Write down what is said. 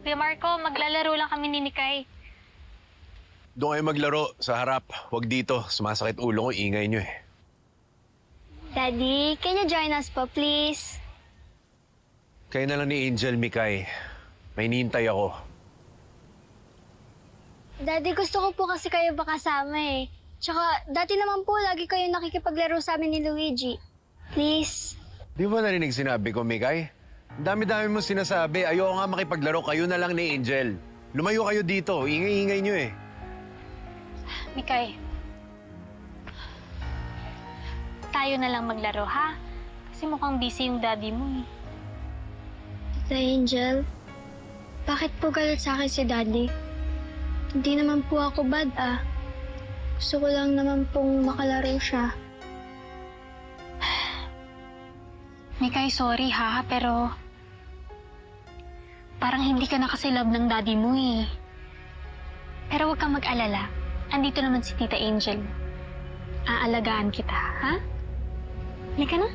Kuya Marco, maglalaro lang kami ni Nikay. Doon kayo maglaro sa harap. Huwag dito. Sumasakit ulo ko, ingay nyo eh. Daddy, can you join us po, please? Kayo na lang ni Angel, Mikay. May hinihintay ako. Daddy, gusto ko po kasi kayo makasama eh. Tsaka, dati naman po, lagi kayo nakikipaglaro sa amin ni Luigi. Please. Di ba narinig sinabi ko, Mikay? Ang dami-dami mo sinasabi. Ayoko nga makipaglaro. Kayo na lang ni Angel. Lumayo kayo dito. Ingay-ingay nyo eh. Mikay, tayo na lang maglaro, ha? Kasi mukhang busy yung daddy mo eh. Tita Angel, bakit po galit sa akin si Daddy? Hindi naman po ako bad ah. Gusto ko lang naman pong makalaro siya. Mikay, sorry ha, pero parang hindi ka nakasilab ng daddy mo eh. Pero huwag kang mag-alala. Andito naman si Tita Angel. Aalagaan kita, ha? Halika na.